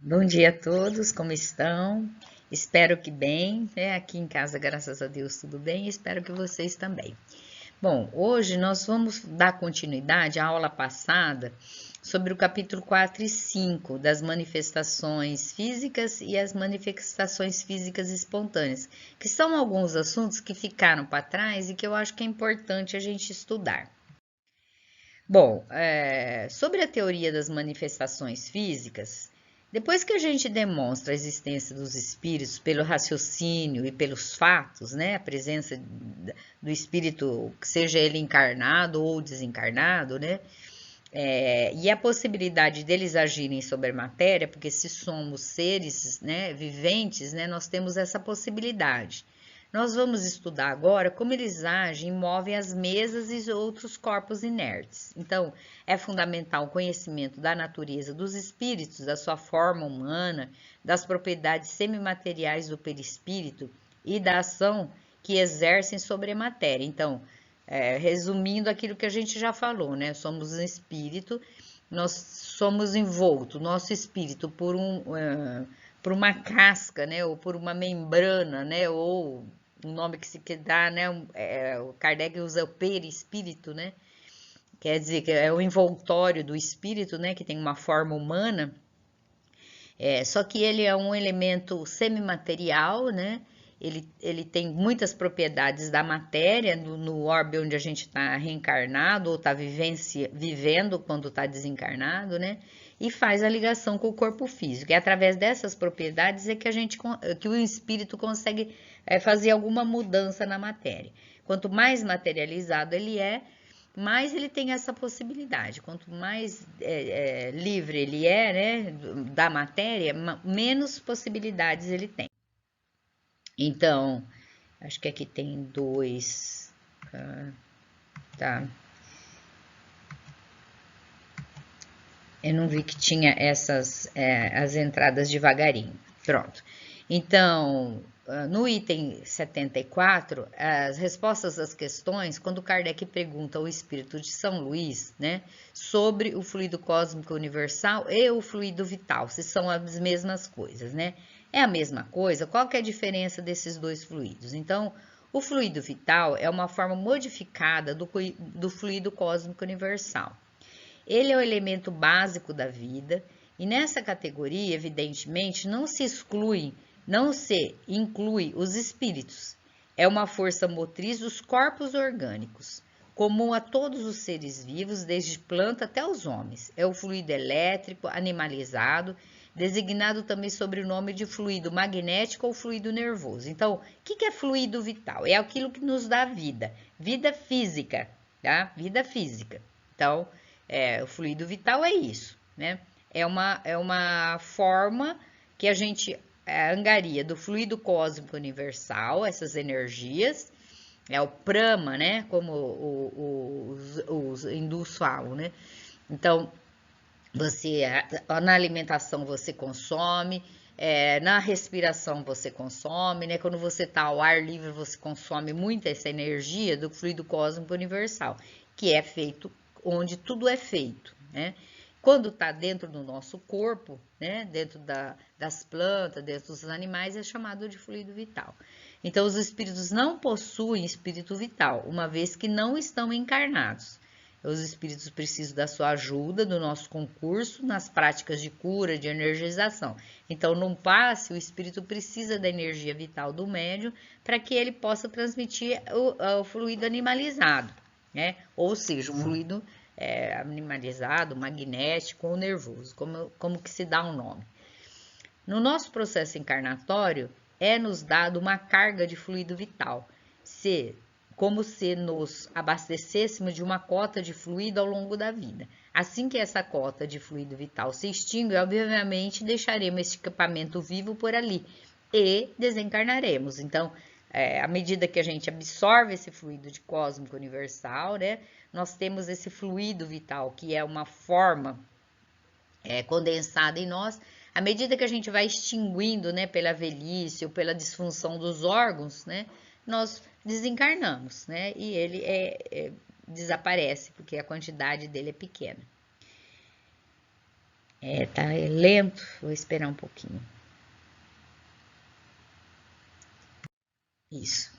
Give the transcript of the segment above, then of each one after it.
Bom dia a todos, como estão? Espero que bem, né? Aqui em casa, graças a Deus, tudo bem, e espero que vocês também. Bom, hoje nós vamos dar continuidade à aula passada sobre o capítulo 4 e 5 das manifestações físicas e as manifestações físicas espontâneas, que são alguns assuntos que ficaram para trás e que eu acho que é importante a gente estudar. Bom, sobre a teoria das manifestações físicas, depois que a gente demonstra a existência dos espíritos pelo raciocínio e pelos fatos, né, a presença do espírito, seja ele encarnado ou desencarnado, né, e a possibilidade deles agirem sobre a matéria, porque se somos seres, né, viventes, né, nós temos essa possibilidade. Nós vamos estudar agora como eles agem e movem as mesas e outros corpos inertes. Então, é fundamental o conhecimento da natureza dos espíritos, da sua forma humana, das propriedades semimateriais do perispírito e da ação que exercem sobre a matéria. Então, resumindo aquilo que a gente já falou, né? Somos um espírito, nós somos envolto, nosso espírito, por uma casca, né? Ou por uma membrana, né? Ou um nome que se dá, né? O Kardec usa o perispírito, né? Quer dizer que é o envoltório do espírito, né? Que tem uma forma humana. Só que ele é um elemento semimaterial, né? Ele tem muitas propriedades da matéria no orbe onde a gente está reencarnado ou está vivendo quando está desencarnado, né? E faz a ligação com o corpo físico. E através dessas propriedades é que o espírito consegue fazer alguma mudança na matéria. Quanto mais materializado ele é, mais ele tem essa possibilidade. Quanto mais livre ele né, da matéria, menos possibilidades ele tem. Então, acho que aqui tem dois, tá? Eu não vi que tinha as entradas devagarinho. Pronto. Então, no item 74, as respostas às questões, quando Kardec pergunta ao espírito de São Luís, né, sobre o fluido cósmico universal e o fluido vital, se são as mesmas coisas, né? É a mesma coisa? Qual que é a diferença desses dois fluidos? Então, o fluido vital é uma forma modificada do fluido cósmico universal. Ele é o elemento básico da vida e nessa categoria, evidentemente, não se inclui os espíritos. É uma força motriz dos corpos orgânicos, comum a todos os seres vivos, desde planta até os homens. É o fluido elétrico animalizado, designado também sob o nome de fluido magnético ou fluido nervoso. Então, o que é fluido vital? É aquilo que nos dá vida, vida física, tá? Vida física. Então, o fluido vital é isso, né? É uma forma que a gente angaria do fluido cósmico universal, essas energias, é o prama, né? Como os hindus falam, né? Então, você na alimentação você consome, na respiração você consome, né? Quando você está ao ar livre, você consome muito essa energia do fluido cósmico universal, que é feito onde tudo é feito, né? Quando está dentro do nosso corpo, né? Dentro das plantas, dentro dos animais, é chamado de fluido vital. Então, os espíritos não possuem espírito vital, uma vez que não estão encarnados. Os espíritos precisam da sua ajuda, do nosso concurso nas práticas de cura, de energização. Então, num passe, o espírito precisa da energia vital do médium para que ele possa transmitir o fluido animalizado, né? Ou seja, o fluido animalizado, magnético ou nervoso, como que se dá o nome. No nosso processo encarnatório, é-nos dado uma carga de fluido vital, como se nos abastecêssemos de uma cota de fluido ao longo da vida. Assim que essa cota de fluido vital se extingue, obviamente deixaremos esse equipamento vivo por ali e desencarnaremos. Então, à medida que a gente absorve esse fluido de cósmico universal, né, nós temos esse fluido vital, que é uma forma condensada em nós. À medida que a gente vai extinguindo, né, pela velhice ou pela disfunção dos órgãos, né, nós desencarnamos, né, e ele desaparece, porque a quantidade dele é pequena. Tá lento, vou esperar um pouquinho. Isso.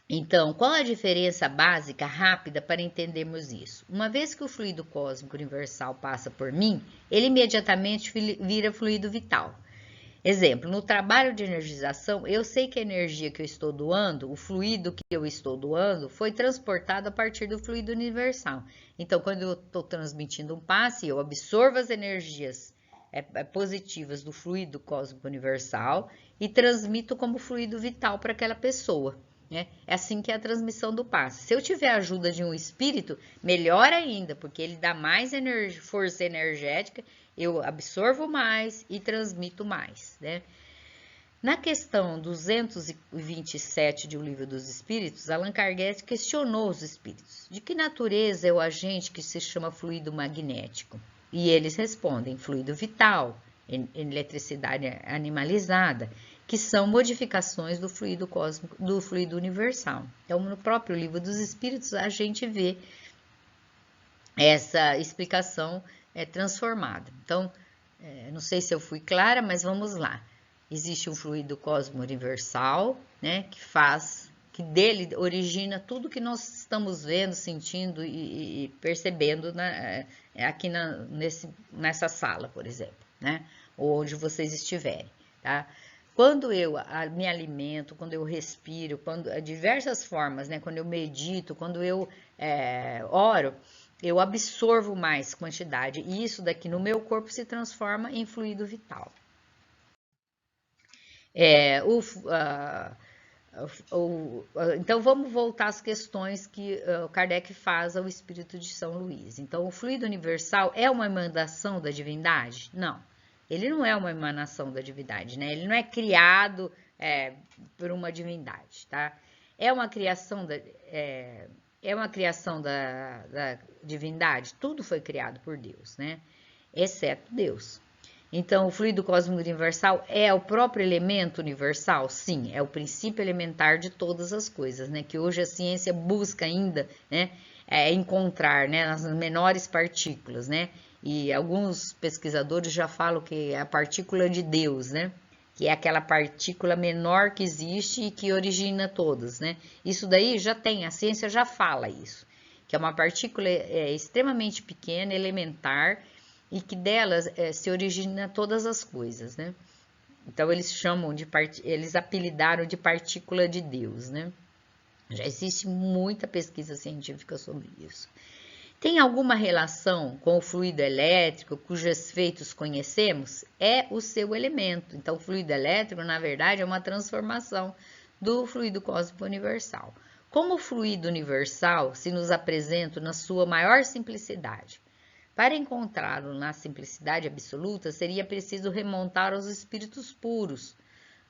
Então, qual a diferença básica, rápida, para entendermos isso? Uma vez que o fluido cósmico universal passa por mim, ele imediatamente vira fluido vital. Exemplo, no trabalho de energização, eu sei que a energia que eu estou doando, o fluido que eu estou doando, foi transportado a partir do fluido universal. Então, quando eu estou transmitindo um passe, eu absorvo as energias positivas do fluido cósmico universal e transmito como fluido vital para aquela pessoa. É assim que é a transmissão do passe. Se eu tiver a ajuda de um espírito, melhor ainda, porque ele dá mais força energética, eu absorvo mais e transmito mais, né? Na questão 227 de O Livro dos Espíritos, Allan Kardec questionou os espíritos. De que natureza é o agente que se chama fluido magnético? E eles respondem, fluido vital, eletricidade animalizada, que são modificações do fluido cósmico, do fluido universal. Então, no próprio Livro dos Espíritos, a gente vê essa explicação transformada. Então, não sei se eu fui clara, mas vamos lá. Existe um fluido cósmico universal, né, que dele origina tudo que nós estamos vendo, sentindo e percebendo aqui nessa sala, por exemplo, né, ou onde vocês estiverem, tá? Quando eu me alimento, quando eu respiro, diversas formas, né, quando eu medito, quando eu oro, eu absorvo mais quantidade e isso daqui no meu corpo se transforma em fluido vital. Então, vamos voltar às questões que Kardec faz ao espírito de São Luís. Então, o fluido universal é uma emanação da divindade? Não, ele não é uma emanação da divindade, né? Ele não é criado por uma divindade, tá? É uma criação da divindade? Tudo foi criado por Deus, né? Exceto Deus. Então, o fluido cósmico universal é o próprio elemento universal? Sim, é o princípio elementar de todas as coisas, né? Que hoje a ciência busca ainda, né? Encontrar, né? Nas menores partículas, né? E alguns pesquisadores já falam que é a partícula de Deus, né? Que é aquela partícula menor que existe e que origina todas, né? Isso daí já tem, a ciência já fala isso, que é uma partícula extremamente pequena, elementar, e que delas se origina todas as coisas, né? Então eles apelidaram de partícula de Deus, né? Já existe muita pesquisa científica sobre isso. Tem alguma relação com o fluido elétrico, cujos efeitos conhecemos? É o seu elemento. Então, o fluido elétrico, na verdade, é uma transformação do fluido cósmico universal. Como o fluido universal se nos apresenta na sua maior simplicidade? Para encontrá-lo na simplicidade absoluta, seria preciso remontar aos espíritos puros.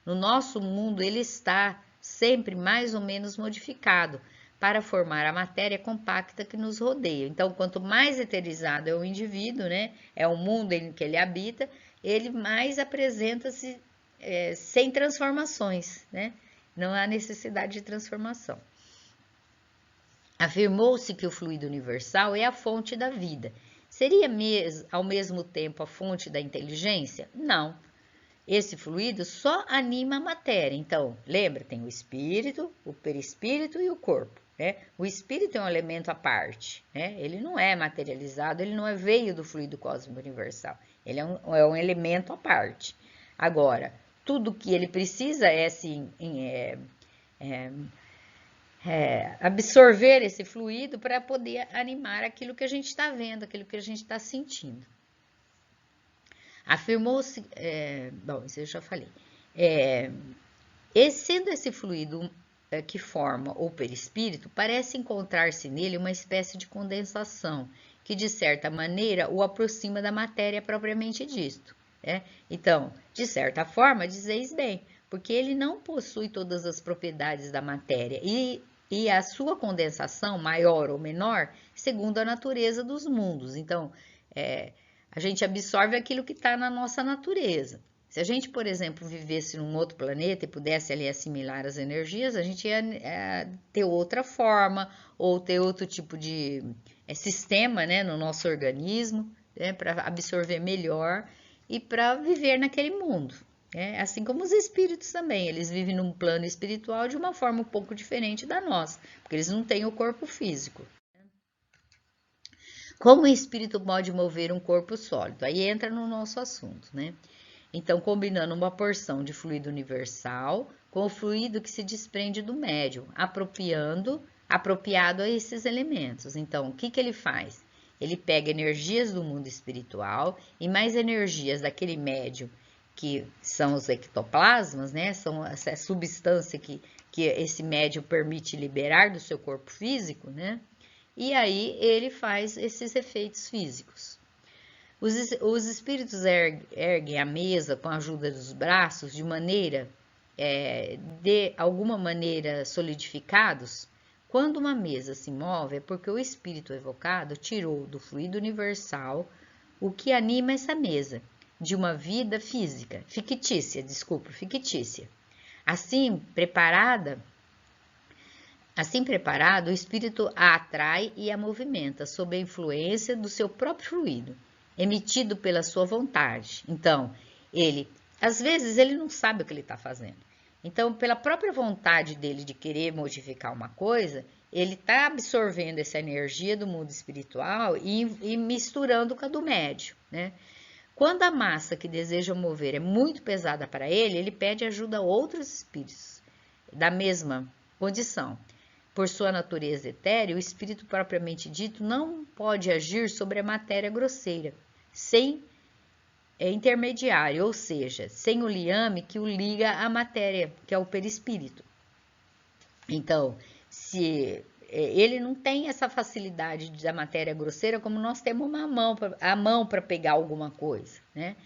No nosso mundo, ele está sempre mais ou menos modificado para formar a matéria compacta que nos rodeia. Então, quanto mais eterizado é o indivíduo, né, é o mundo em que ele habita, ele mais apresenta-se sem transformações, né? Não há necessidade de transformação. Afirmou-se que o fluido universal é a fonte da vida. Seria ao mesmo tempo a fonte da inteligência? Não. Esse fluido só anima a matéria. Então, lembra, tem o espírito, o perispírito e o corpo, né? O espírito é um elemento à parte, né? Ele não é materializado, ele não veio do fluido cósmico universal. Ele é um elemento à parte. Agora, tudo que ele precisa é assim, absorver esse fluido para poder animar aquilo que a gente está vendo, aquilo que a gente está sentindo. Afirmou-se, bom, isso eu já falei, sendo esse fluido que forma o perispírito, parece encontrar-se nele uma espécie de condensação, que de certa maneira o aproxima da matéria propriamente dito. Então, de certa forma, dizeis bem, porque ele não possui todas as propriedades da matéria e a sua condensação, maior ou menor, segundo a natureza dos mundos. Então, a gente absorve aquilo que está na nossa natureza. Se a gente, por exemplo, vivesse num outro planeta e pudesse ali assimilar as energias, a gente ia ter outra forma ou ter outro tipo de sistema, né, no nosso organismo, né, para absorver melhor e para viver naquele mundo. Assim como os espíritos também, eles vivem num plano espiritual de uma forma um pouco diferente da nossa, porque eles não têm o corpo físico. Como o espírito pode mover um corpo sólido? Aí entra no nosso assunto, né? Então, combinando uma porção de fluido universal com o fluido que se desprende do médium, apropriado a esses elementos. Então, o que ele faz? Ele pega energias do mundo espiritual e mais energias daquele médium, que são os ectoplasmas, né? São essa substância que esse médium permite liberar do seu corpo físico, né? E aí ele faz esses efeitos físicos. Os espíritos erguem a mesa com a ajuda dos braços de alguma maneira solidificados. Quando uma mesa se move é porque o espírito evocado tirou do fluido universal o que anima essa mesa, de uma vida física, fictícia. Assim preparado, o espírito a atrai e a movimenta sob a influência do seu próprio fluido, emitido pela sua vontade. Então, às vezes, ele não sabe o que ele está fazendo. Então, pela própria vontade dele de querer modificar uma coisa, ele está absorvendo essa energia do mundo espiritual e misturando com a do médium, né? Quando a massa que deseja mover é muito pesada para ele, ele pede ajuda a outros espíritos da mesma condição. Por sua natureza etérea, o espírito propriamente dito não pode agir sobre a matéria grosseira, sem intermediário, ou seja, sem o liame que o liga à matéria, que é o perispírito. Então, se ele não tem essa facilidade da matéria grosseira como nós temos a mão para pegar alguma coisa, né?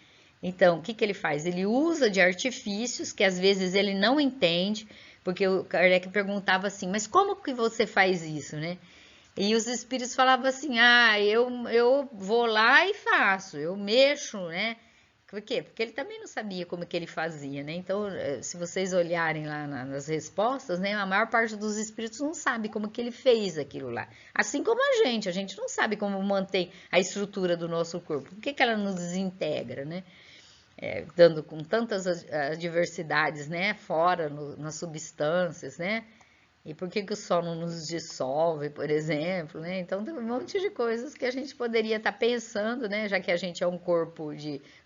Então, o que ele faz? Ele usa de artifícios que às vezes ele não entende, porque o Kardec perguntava assim, mas como que você faz isso, né? E os espíritos falavam assim, eu vou lá e faço, eu mexo, né? Por quê? Porque ele também não sabia como que ele fazia, né? Então, se vocês olharem lá nas respostas, né? A maior parte dos espíritos não sabe como que ele fez aquilo lá. Assim como a gente não sabe como mantém a estrutura do nosso corpo. Por que ela nos desintegra, né? Dando com tantas adversidades, né? Fora, nas substâncias, né? E por que o sol não nos dissolve, por exemplo, né? Então, tem um monte de coisas que a gente poderia estar pensando, né? Já que a gente é um corpo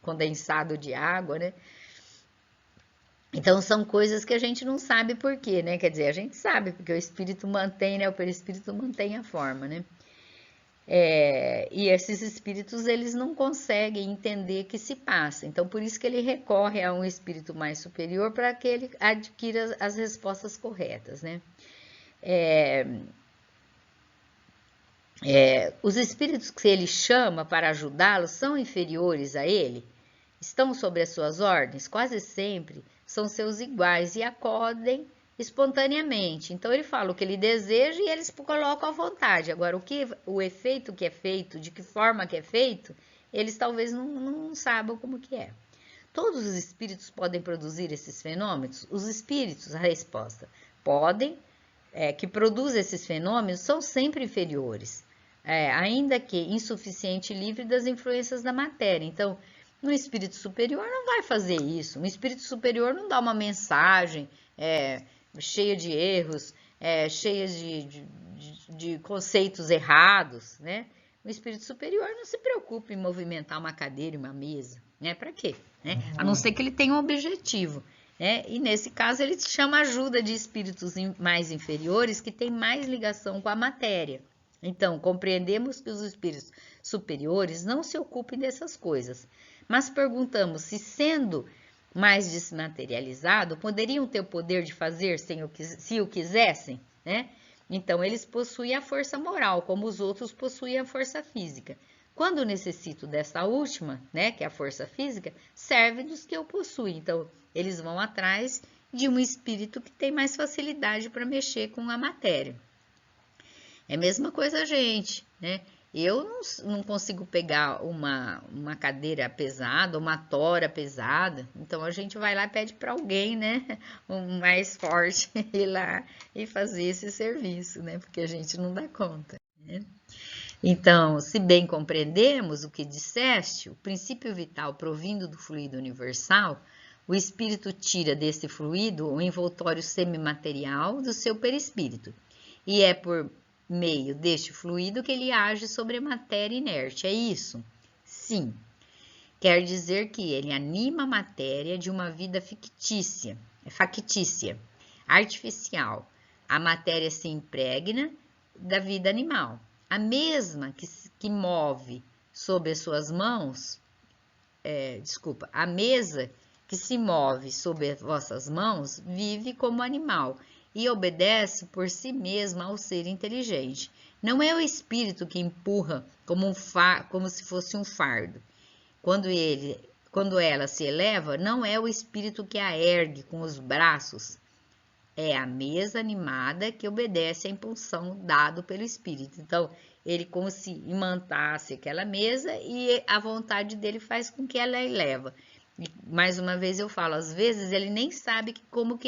condensado de água, né? Então, são coisas que a gente não sabe por quê, né? Quer dizer, a gente sabe, porque o espírito mantém, né? O perispírito mantém a forma, né? E esses espíritos, eles não conseguem entender o que se passa. Então, por isso que ele recorre a um espírito mais superior para que ele adquira as respostas corretas, né? Os espíritos que ele chama para ajudá-lo são inferiores a ele? Estão sob as suas ordens? Quase sempre são seus iguais e acodem espontaneamente. Então, ele fala o que ele deseja e eles colocam à vontade. Agora, o efeito que é feito, de que forma que é feito, eles talvez não saibam como que é. Todos os espíritos podem produzir esses fenômenos? Os espíritos, a resposta, podem, que produzem esses fenômenos, são sempre inferiores, ainda que insuficiente e livre das influências da matéria. Então, um espírito superior não vai fazer isso. Um espírito superior não dá uma mensagem cheia de erros, cheia de conceitos errados, né? O espírito superior não se preocupa em movimentar uma cadeira e uma mesa, né? Para quê? Né? A não ser que ele tenha um objetivo, né? E nesse caso ele chama ajuda de espíritos mais inferiores que têm mais ligação com a matéria. Então, compreendemos que os espíritos superiores não se ocupem dessas coisas, mas perguntamos se, sendo mais desmaterializado, poderiam ter o poder de fazer se o quisessem, né? Então, eles possuem a força moral, como os outros possuem a força física. Quando necessito dessa última, né, que é a força física, serve dos que eu possuo. Então, eles vão atrás de um espírito que tem mais facilidade para mexer com a matéria. É a mesma coisa a gente, né? Eu não consigo pegar uma cadeira pesada, uma tora pesada, então a gente vai lá e pede para alguém, né, um mais forte, ir lá e fazer esse serviço, né, porque a gente não dá conta, né? Então, se bem compreendemos o que disseste, o princípio vital provindo do fluido universal, o espírito tira desse fluido o envoltório semimaterial do seu perispírito, e é por meio deste fluido que ele age sobre a matéria inerte. É isso? Sim. Quer dizer que ele anima a matéria de uma vida fictícia, artificial. A matéria se impregna da vida animal. A mesma que move sob as suas mãos, a mesa que se move sob as vossas mãos vive como animal e obedece por si mesma ao ser inteligente. Não é o espírito que empurra como se fosse um fardo. Quando ela se eleva, não é o espírito que a ergue com os braços, é a mesa animada que obedece à impulsão dado pelo espírito. Então, ele como se imantasse aquela mesa e a vontade dele faz com que ela eleva. E, mais uma vez eu falo, às vezes ele nem sabe como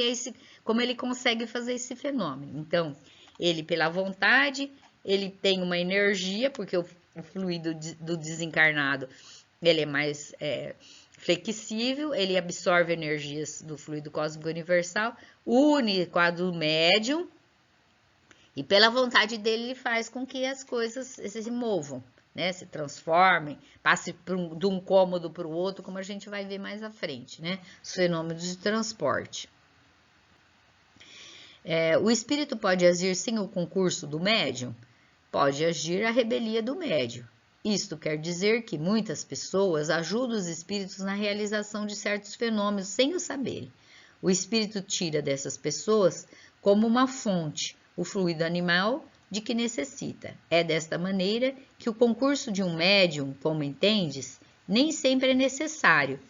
ele consegue fazer esse fenômeno. Então, ele pela vontade, ele tem uma energia, porque o fluido do desencarnado, ele é mais flexível, ele absorve energias do fluido cósmico universal, une com a do médium, e pela vontade dele ele faz com que as coisas se movam, né? Se transformem, passe de um cômodo para o outro, como a gente vai ver mais à frente, né? Os fenômenos de transporte. O espírito pode agir sem o concurso do médium? Pode agir a rebelia do médium. Isto quer dizer que muitas pessoas ajudam os espíritos na realização de certos fenômenos sem o saberem. O espírito tira dessas pessoas como uma fonte o fluido animal de que necessita. É desta maneira que o concurso de um médium, como entendes, nem sempre é necessário,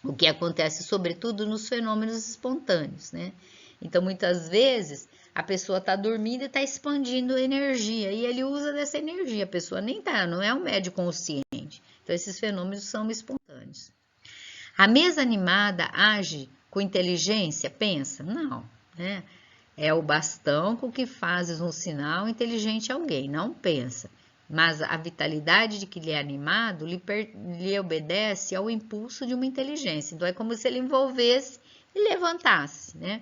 o que acontece sobretudo nos fenômenos espontâneos, né? Então, muitas vezes, a pessoa está dormindo e está expandindo energia, e ele usa dessa energia, a pessoa nem está, não é um médio consciente. Então, esses fenômenos são espontâneos. A mesa animada age com inteligência? Pensa? Não, né? É o bastão com que fazes um sinal inteligente a alguém, não pensa. Mas a vitalidade de que lhe é animado lhe obedece ao impulso de uma inteligência. Então, é como se ele envolvesse e levantasse, né?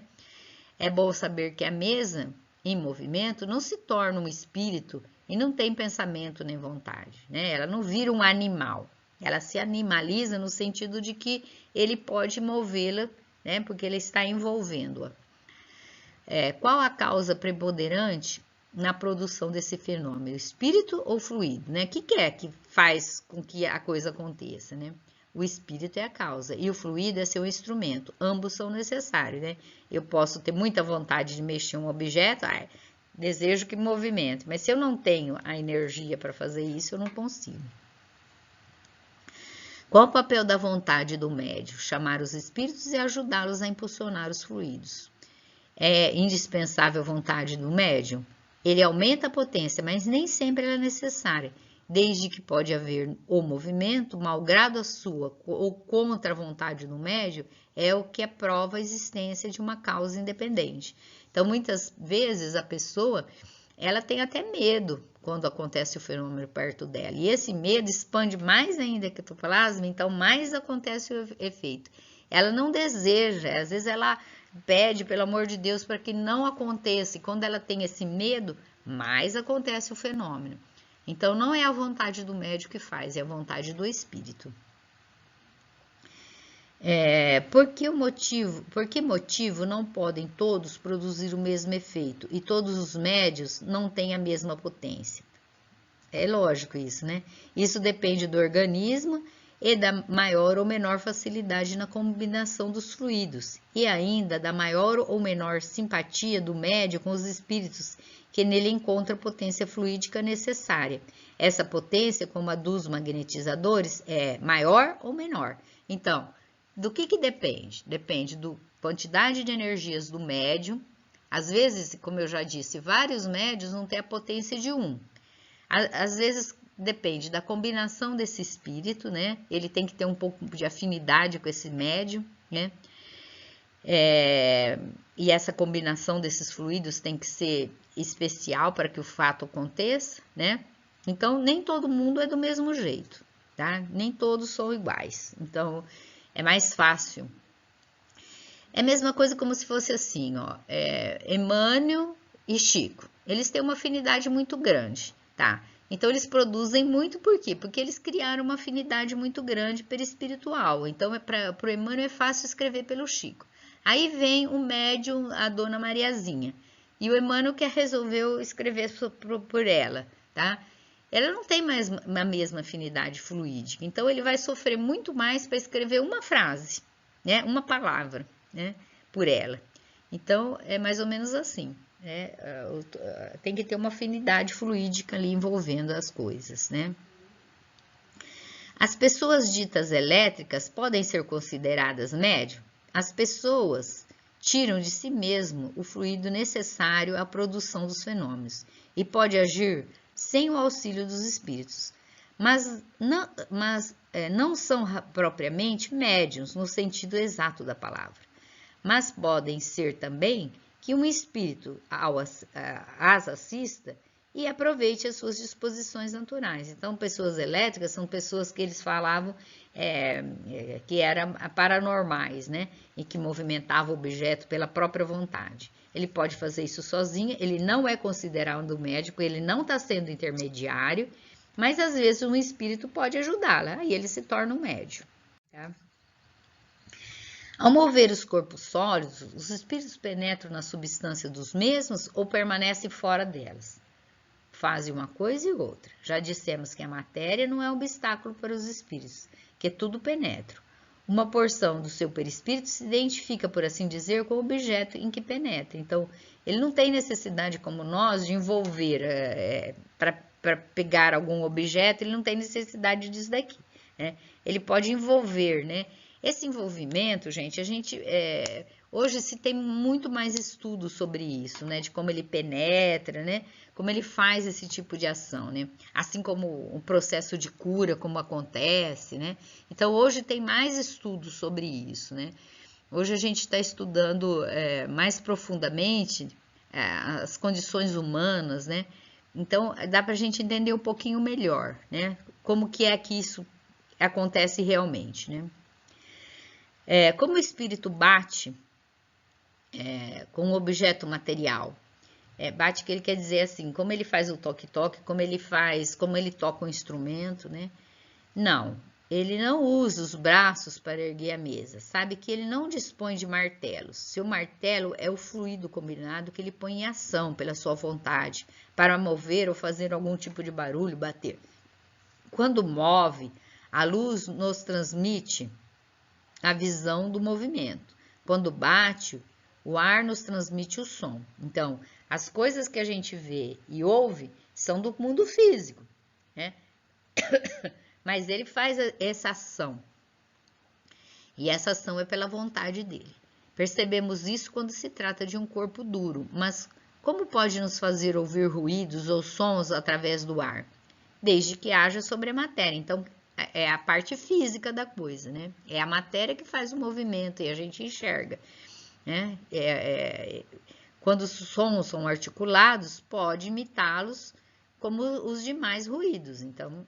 É bom saber que a mesa em movimento não se torna um espírito e não tem pensamento nem vontade, né? Ela não vira um animal, ela se animaliza no sentido de que ele pode movê-la, né? Porque ele está envolvendo-a. Qual a causa preponderante na produção desse fenômeno? Espírito ou fluido, né? O que é que faz com que a coisa aconteça, né? O espírito é a causa e o fluido é seu instrumento. Ambos são necessários, né? Eu posso ter muita vontade de mexer um objeto, desejo que movimente, mas se eu não tenho a energia para fazer isso, eu não consigo. Qual o papel da vontade do médium? Chamar os espíritos e ajudá-los a impulsionar os fluidos. É indispensável a vontade do médium? Ele aumenta a potência, mas nem sempre ela é necessária. Desde que pode haver o movimento, malgrado a sua ou contra a vontade do médium, é o que prova a existência de uma causa independente. Então, muitas vezes a pessoa, ela tem até medo quando acontece o fenômeno perto dela. E esse medo expande mais ainda que o plasma, então mais acontece o efeito. Ela não deseja, às vezes ela pede, pelo amor de Deus, para que não aconteça. E quando ela tem esse medo, mais acontece o fenômeno. Então, não é a vontade do médium que faz, é a vontade do espírito. Por que motivo não podem todos produzir o mesmo efeito e todos os médios não têm a mesma potência? É lógico isso, né? Isso depende do organismo e da maior ou menor facilidade na combinação dos fluidos e ainda da maior ou menor simpatia do médium com os espíritos que nele encontra a potência fluídica necessária. Essa potência, como a dos magnetizadores, é maior ou menor. Então, do que depende? Depende da quantidade de energias do médium. Às vezes, como eu já disse, vários médios não têm a potência de um. Às vezes, depende da combinação desse espírito, né? Ele tem que ter um pouco de afinidade com esse médium, né? E essa combinação desses fluidos tem que ser especial para que o fato aconteça, né? Então, nem todo mundo é do mesmo jeito, tá? Nem todos são iguais. Então, é mais fácil. É a mesma coisa como se fosse assim, ó, Emmanuel e Chico. Eles têm uma afinidade muito grande, tá? Então, eles produzem muito por quê? Porque eles criaram uma afinidade muito grande perispiritual. Então, para o Emmanuel é fácil escrever pelo Chico. Aí vem o médium, a Dona Mariazinha. E o Emmanuel resolveu escrever por ela, tá? Ela não tem mais a mesma afinidade fluídica. Então, ele vai sofrer muito mais para escrever uma frase, né? Uma palavra, né? Por ela. Então, é mais ou menos assim. Tem que ter uma afinidade fluídica ali envolvendo as coisas, né? As pessoas ditas elétricas podem ser consideradas médium? As pessoas tiram de si mesmo o fluido necessário à produção dos fenômenos e pode agir sem o auxílio dos espíritos, mas não são propriamente médiuns no sentido exato da palavra, mas podem ser também que um espírito as assista e aproveite as suas disposições naturais. Então, pessoas elétricas são pessoas que eles falavam que eram paranormais, né? E que movimentavam o objeto pela própria vontade. Ele pode fazer isso sozinho, ele não é considerado médico, ele não está sendo intermediário, mas às vezes um espírito pode ajudá-la, aí ele se torna um médium, tá? Ao mover os corpos sólidos, os espíritos penetram na substância dos mesmos ou permanecem fora delas? Fazem uma coisa e outra. Já dissemos que a matéria não é um obstáculo para os espíritos, que tudo penetra. Uma porção do seu perispírito se identifica, por assim dizer, com o objeto em que penetra. Então, ele não tem necessidade, como nós, de envolver para pegar algum objeto, ele não tem necessidade disso daqui, né? Ele pode envolver, né? Esse envolvimento, gente, hoje se tem muito mais estudo sobre isso, né? De como ele penetra, né? Como ele faz esse tipo de ação, né? Assim como um processo de cura, como acontece, né? Então, hoje tem mais estudos sobre isso, né? Hoje a gente está estudando mais profundamente as condições humanas, né? Então, dá para a gente entender um pouquinho melhor, né? Como que isso acontece realmente, né? Como o espírito bate com um objeto material, bate que ele quer dizer assim, como ele faz o toque-toque, como ele toca um instrumento, né? Não, ele não usa os braços para erguer a mesa, sabe que ele não dispõe de martelos. Seu martelo é o fluido combinado que ele põe em ação pela sua vontade, para mover ou fazer algum tipo de barulho, bater. Quando move, a luz nos transmite a visão do movimento. Quando bate, o ar nos transmite o som. Então, as coisas que a gente vê e ouve são do mundo físico, né? Mas ele faz essa ação. E essa ação é pela vontade dele. Percebemos isso quando se trata de um corpo duro, mas como pode nos fazer ouvir ruídos ou sons através do ar? Desde que haja sobre a matéria. Então, é a parte física da coisa, né? É a matéria que faz o movimento e a gente enxerga, né? Quando os sons são articulados, pode imitá-los como os demais ruídos. Então,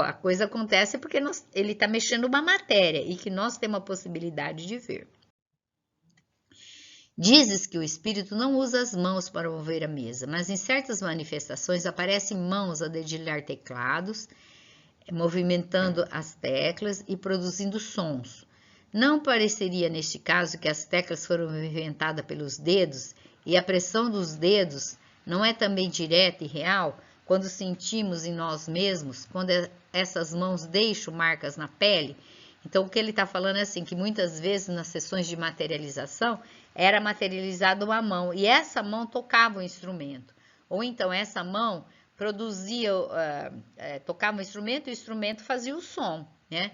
a coisa acontece porque ele está mexendo uma matéria e que nós temos a possibilidade de ver. Dizes que o espírito não usa as mãos para mover a mesa, mas em certas manifestações aparecem mãos a dedilhar teclados, movimentando as teclas e produzindo sons. Não pareceria neste caso que as teclas foram movimentadas pelos dedos e a pressão dos dedos não é também direta e real quando sentimos em nós mesmos, quando essas mãos deixam marcas na pele? Então, o que ele está falando é assim, que muitas vezes nas sessões de materialização era materializada uma mão e essa mão tocava o instrumento. Ou então essa mão produzia, tocava o instrumento fazia o som, né?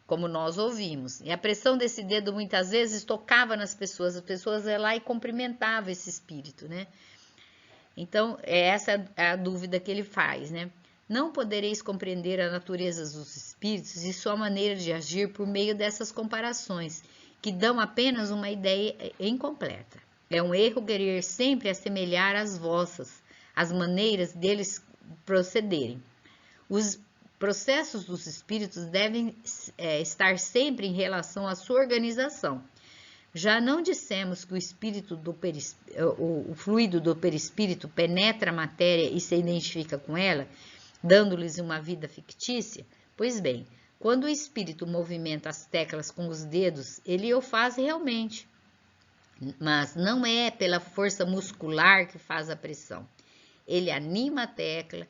Como nós ouvimos. E a pressão desse dedo muitas vezes tocava nas pessoas, as pessoas iam lá e cumprimentavam esse espírito, né? Então, essa é a dúvida que ele faz, né? Não podereis compreender a natureza dos espíritos e sua maneira de agir por meio dessas comparações, que dão apenas uma ideia incompleta. É um erro querer sempre assemelhar as vossas, as maneiras deles procederem. Os processos dos espíritos devem estar sempre em relação à sua organização. Já não dissemos que o fluido do perispírito penetra a matéria e se identifica com ela, dando-lhes uma vida fictícia? Pois bem, quando o espírito movimenta as teclas com os dedos, ele o faz realmente. Mas não é pela força muscular que faz a pressão. Ele anima a tecla,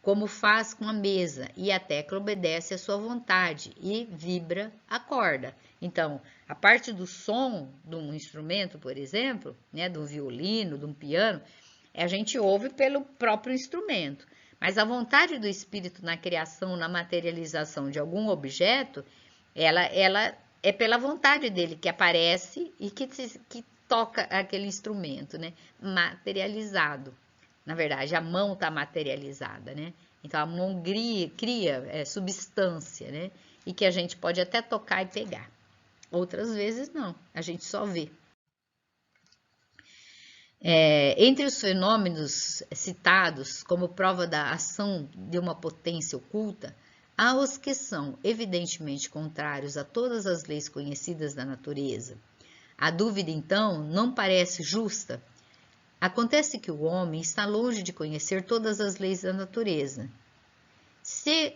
como faz com a mesa, e a tecla obedece à sua vontade e vibra a corda. Então, a parte do som de um instrumento, por exemplo, né, de um violino, de um piano, a gente ouve pelo próprio instrumento. Mas a vontade do espírito na criação, na materialização de algum objeto, ela é pela vontade dele que aparece e que toca aquele instrumento, né, materializado. Na verdade, a mão está materializada, né? Então, a mão cria substância, né? E que a gente pode até tocar e pegar. Outras vezes, não. A gente só vê. Entre os fenômenos citados como prova da ação de uma potência oculta, há os que são evidentemente contrários a todas as leis conhecidas da natureza. A dúvida, então, não parece justa. Acontece que o homem está longe de conhecer todas as leis da natureza. Se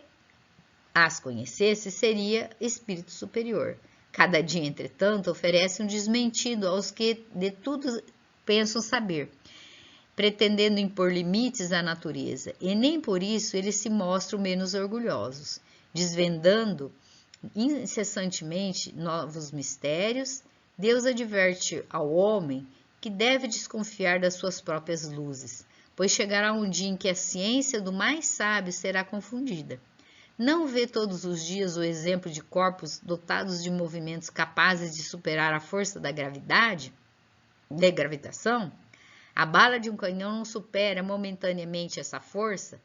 as conhecesse, seria espírito superior. Cada dia, entretanto, oferece um desmentido aos que de tudo pensam saber, pretendendo impor limites à natureza, e nem por isso eles se mostram menos orgulhosos, desvendando incessantemente novos mistérios. Deus adverte ao homem que deve desconfiar das suas próprias luzes, pois chegará um dia em que a ciência do mais sábio será confundida. Não vê todos os dias o exemplo de corpos dotados de movimentos capazes de superar a força da gravitação? A bala de um canhão não supera momentaneamente essa força?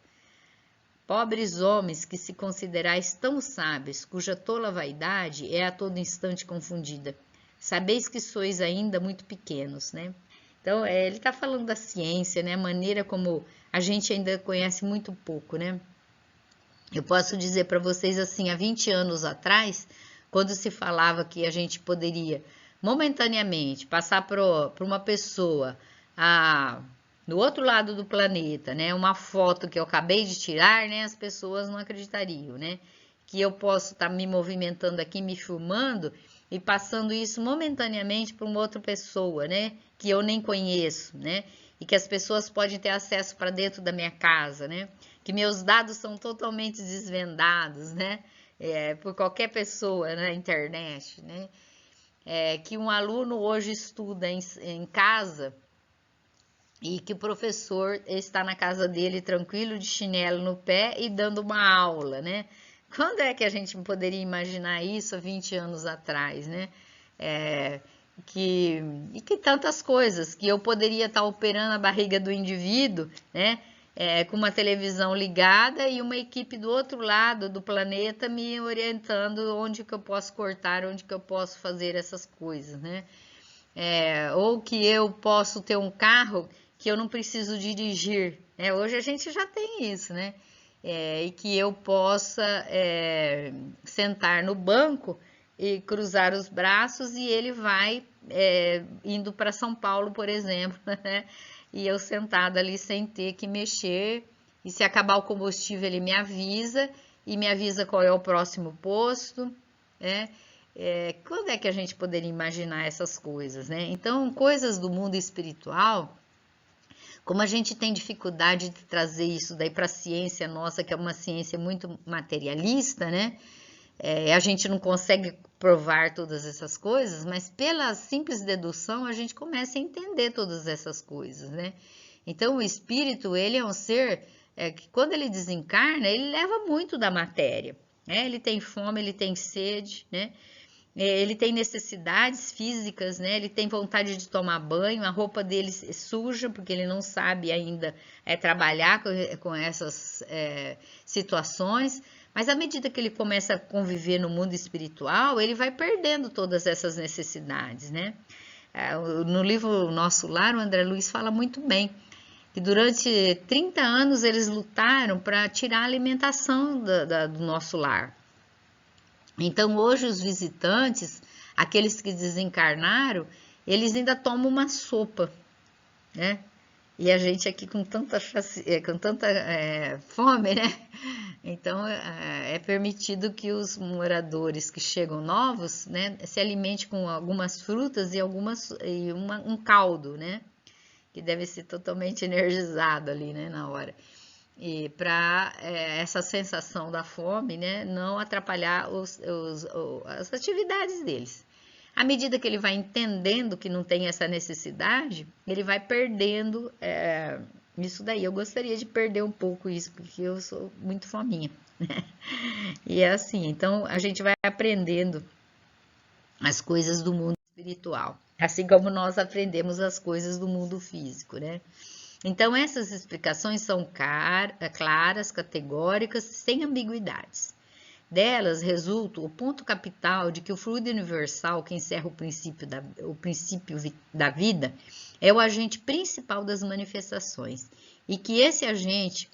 Pobres homens que se considerais tão sábios, cuja tola vaidade é a todo instante confundida. Sabeis que sois ainda muito pequenos, né? Então, ele está falando da ciência, né? A maneira como a gente ainda conhece muito pouco, né? Eu posso dizer para vocês assim, há 20 anos atrás, quando se falava que a gente poderia momentaneamente passar para uma pessoa no outro lado do planeta, né? Uma foto que eu acabei de tirar, né? As pessoas não acreditariam, né? Que eu posso estar me movimentando aqui, me filmando e passando isso momentaneamente para uma outra pessoa, né? Que eu nem conheço, né? E que as pessoas podem ter acesso para dentro da minha casa, né? Que meus dados são totalmente desvendados, né? Por qualquer pessoa na internet, né? Que um aluno hoje estuda em casa e que o professor está na casa dele tranquilo, de chinelo no pé e dando uma aula, né? Quando é que a gente poderia imaginar isso há 20 anos atrás, né? Que tantas coisas, que eu poderia estar operando a barriga do indivíduo, né? Com uma televisão ligada e uma equipe do outro lado do planeta me orientando onde que eu posso cortar, onde que eu posso fazer essas coisas, né? Ou que eu posso ter um carro que eu não preciso dirigir, né? Hoje a gente já tem isso, né? E que eu possa sentar no banco e cruzar os braços e ele vai indo para São Paulo, por exemplo, né? E eu sentada ali sem ter que mexer, e se acabar o combustível ele me avisa, e me avisa qual é o próximo posto, né? Quando é que a gente poderia imaginar essas coisas, né? Então, coisas do mundo espiritual, como a gente tem dificuldade de trazer isso daí para a ciência nossa, que é uma ciência muito materialista, né? A gente não consegue provar todas essas coisas, mas pela simples dedução a gente começa a entender todas essas coisas, né? Então, o espírito, ele é um ser que quando ele desencarna, ele leva muito da matéria, né? Ele tem fome, ele tem sede, né? Ele tem necessidades físicas, né? Ele tem vontade de tomar banho, a roupa dele suja, porque ele não sabe ainda trabalhar com essas situações, mas à medida que ele começa a conviver no mundo espiritual, ele vai perdendo todas essas necessidades, né? No livro Nosso Lar, o André Luiz fala muito bem que durante 30 anos eles lutaram para tirar a alimentação do nosso lar. Então, hoje os visitantes, aqueles que desencarnaram, eles ainda tomam uma sopa, né? E a gente aqui com tanta fome, né? Então, é permitido que os moradores que chegam novos, né, se alimentem com algumas frutas e um caldo, né? Que deve ser totalmente energizado ali, né, na hora. E para essa sensação da fome, né, não atrapalhar as atividades deles. À medida que ele vai entendendo que não tem essa necessidade, ele vai perdendo isso daí. Eu gostaria de perder um pouco isso, porque eu sou muito fominha, né? E é assim, então a gente vai aprendendo as coisas do mundo espiritual, assim como nós aprendemos as coisas do mundo físico, né? Então essas explicações são claras, categóricas, sem ambiguidades. Delas resulta o ponto capital de que o fluido universal, que encerra o princípio da vida, é o agente principal das manifestações e que esse agente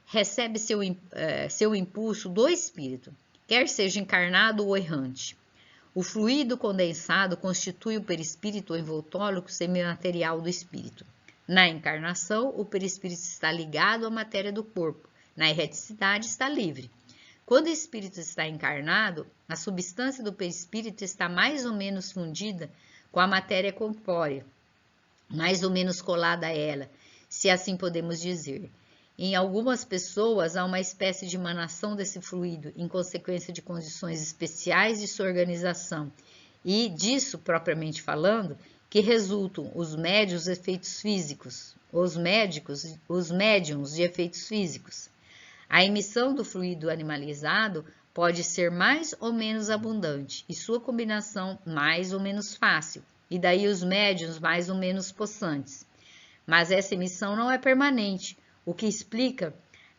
recebe seu impulso do espírito, quer seja encarnado ou errante. O fluido condensado constitui o perispírito envoltórico semimaterial do espírito. Na encarnação, o perispírito está ligado à matéria do corpo, na erraticidade está livre. Quando o espírito está encarnado, a substância do perispírito está mais ou menos fundida com a matéria corpórea, mais ou menos colada a ela, se assim podemos dizer. Em algumas pessoas há uma espécie de emanação desse fluido, em consequência de condições especiais de sua organização, e disso, propriamente falando, que resultam os médiuns efeitos físicos, os médiums de efeitos físicos. A emissão do fluido animalizado pode ser mais ou menos abundante e sua combinação mais ou menos fácil, e daí os médiuns mais ou menos possantes. Mas essa emissão não é permanente, o que explica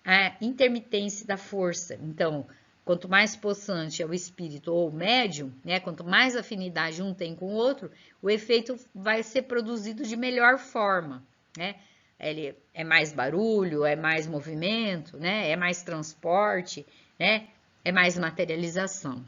a intermitência da força. Então, quanto mais possante é o espírito ou o médium, né, quanto mais afinidade um tem com o outro, o efeito vai ser produzido de melhor forma, né? Ele é mais barulho, é mais movimento, né? É mais transporte, né? É mais materialização.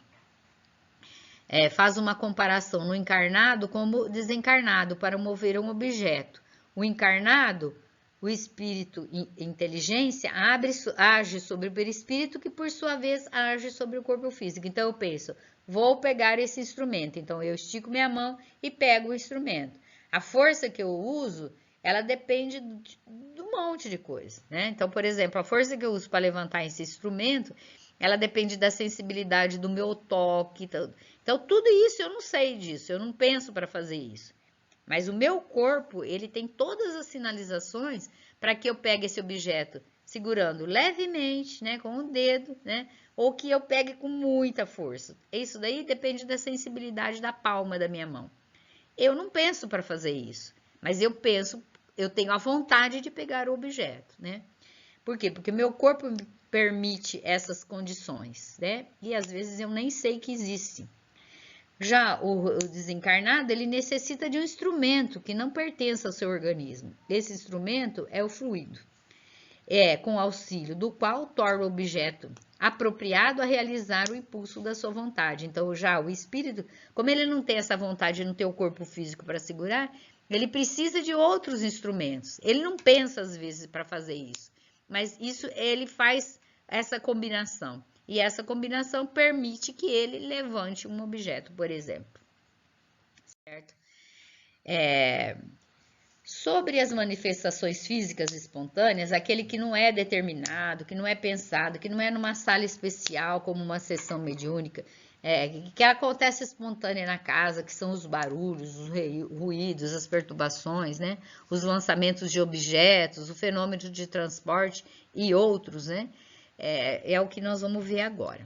Faz uma comparação no encarnado como desencarnado para mover um objeto. O encarnado, o espírito inteligência, age sobre o perispírito, que por sua vez age sobre o corpo físico. Então eu penso, vou pegar esse instrumento. Então eu estico minha mão e pego o instrumento. A força que eu uso, ela depende de um monte de coisa, né? Então, por exemplo, a força que eu uso para levantar esse instrumento, ela depende da sensibilidade do meu toque. Então, tudo isso eu não sei disso, eu não penso para fazer isso. Mas o meu corpo, ele tem todas as sinalizações para que eu pegue esse objeto segurando levemente, né, com o dedo, né, ou que eu pegue com muita força. Isso daí depende da sensibilidade da palma da minha mão. Eu não penso para fazer isso, mas eu tenho a vontade de pegar o objeto, né? Por quê? Porque meu corpo me permite essas condições, né? E às vezes eu nem sei que existe. Já o desencarnado, ele necessita de um instrumento que não pertence ao seu organismo. Esse instrumento é o fluido. Com auxílio do qual torna o objeto apropriado a realizar o impulso da sua vontade. Então, já o espírito, como ele não tem essa vontade, não tem o corpo físico para segurar, ele precisa de outros instrumentos. Ele não pensa, às vezes, para fazer isso, mas isso ele faz essa combinação. E essa combinação permite que ele levante um objeto, por exemplo. Certo? Sobre as manifestações físicas espontâneas, aquele que não é determinado, que não é pensado, que não é numa sala especial, como uma sessão mediúnica, que acontece espontânea na casa, que são os barulhos, os ruídos, as perturbações, né? Os lançamentos de objetos, o fenômeno de transporte e outros, né? É o que nós vamos ver agora.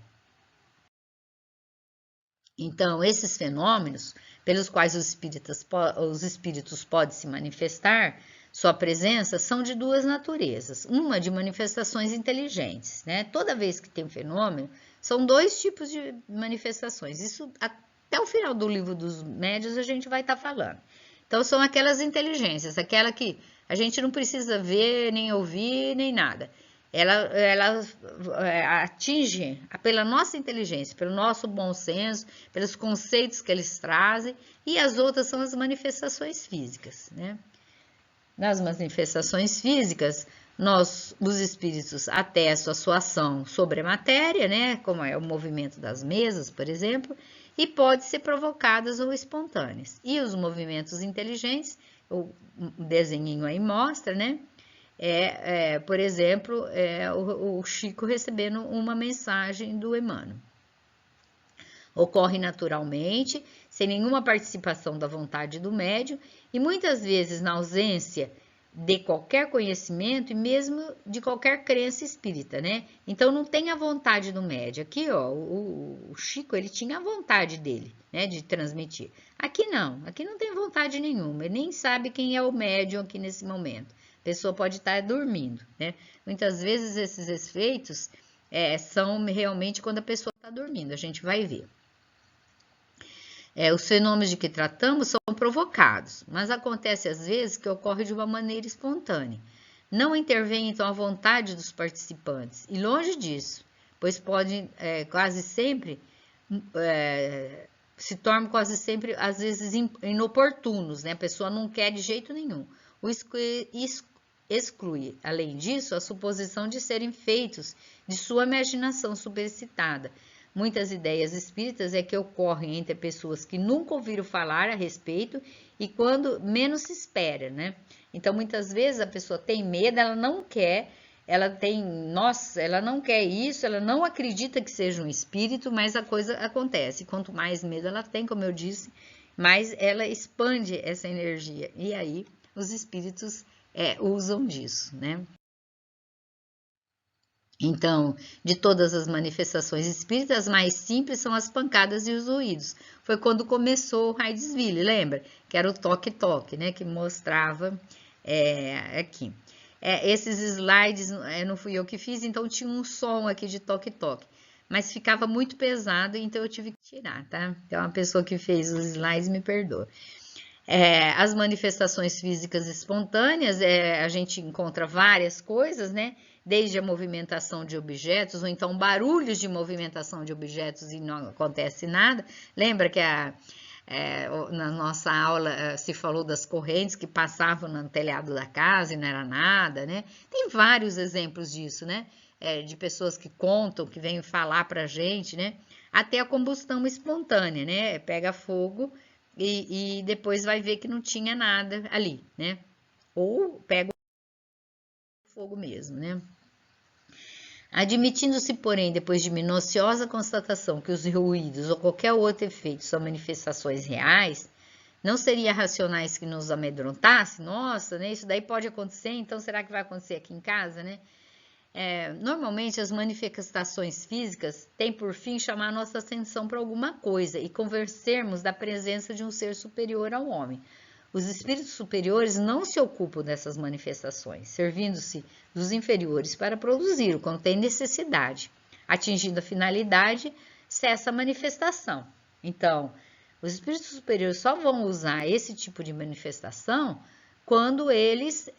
Então, esses fenômenos, pelos quais os espíritos podem se manifestar, sua presença, são de duas naturezas. Uma de manifestações inteligentes, né? Toda vez que tem um fenômeno, são dois tipos de manifestações. Isso, até o final do livro dos médiuns, a gente vai estar falando. Então, são aquelas inteligências, aquela que A gente não precisa ver, nem ouvir, nem nada. Ela atinge pela nossa inteligência, pelo nosso bom senso, pelos conceitos que eles trazem, e as outras são as manifestações físicas, né? Nas manifestações físicas, os espíritos atestam a sua ação sobre a matéria, né? Como é o movimento das mesas, por exemplo, e pode ser provocadas ou espontâneas. E os movimentos inteligentes, o desenhinho aí mostra, né? Por exemplo, o Chico recebendo uma mensagem do Emmanuel. Ocorre naturalmente, sem nenhuma participação da vontade do médium e muitas vezes na ausência de qualquer conhecimento e mesmo de qualquer crença espírita, né? Então não tem a vontade do médium. Aqui, ó, o Chico, ele tinha a vontade dele, né, de transmitir. Aqui não tem vontade nenhuma, ele nem sabe quem é o médium aqui nesse momento. A pessoa pode estar dormindo, né? Muitas vezes esses efeitos são realmente quando a pessoa está dormindo, a gente vai ver. Os fenômenos de que tratamos são provocados, mas acontece às vezes que ocorre de uma maneira espontânea. Não intervém então a vontade dos participantes, e longe disso, pois pode quase sempre se tornam quase sempre, às vezes, inoportunos, né? A pessoa não quer de jeito nenhum. Exclui, além disso, a suposição de serem feitos de sua imaginação superexcitada. Muitas ideias espíritas que ocorrem entre pessoas que nunca ouviram falar a respeito e quando menos se espera, né? Então, muitas vezes a pessoa tem medo, ela não quer, ela não quer isso, ela não acredita que seja um espírito, mas a coisa acontece. Quanto mais medo ela tem, como eu disse, mais ela expande essa energia. E aí, os espíritos usam disso, né? Então, de todas as manifestações espíritas, as mais simples são as pancadas e os ruídos. Foi quando começou o Hydesville, lembra? Que era o toque-toque, né? Que mostrava aqui. Esses slides não fui eu que fiz, então tinha um som aqui de toque-toque. Mas ficava muito pesado, então eu tive que tirar, tá? Então, a pessoa que fez os slides me perdoa. As manifestações físicas espontâneas, a gente encontra várias coisas, né? Desde a movimentação de objetos, ou então barulhos de movimentação de objetos e não acontece nada. Lembra que na nossa aula se falou das correntes que passavam no telhado da casa e não era nada, né? Tem vários exemplos disso, né? De pessoas que contam, que vêm falar pra gente, né? Até a combustão espontânea, né? Pega fogo e depois vai ver que não tinha nada ali, né? Ou pega o fogo mesmo, né? Admitindo-se, porém, depois de minuciosa constatação que os ruídos ou qualquer outro efeito são manifestações reais, não seria racionais que nos amedrontasse? Nossa, né? Isso daí pode acontecer, então será que vai acontecer aqui em casa, né? Normalmente as manifestações físicas têm por fim chamar nossa atenção para alguma coisa e convencermos da presença de um ser superior ao homem. Os espíritos superiores não se ocupam dessas manifestações, servindo-se dos inferiores para produzir quando tem necessidade. Atingindo a finalidade, cessa a manifestação. Então, os espíritos superiores só vão usar esse tipo de manifestação quando eles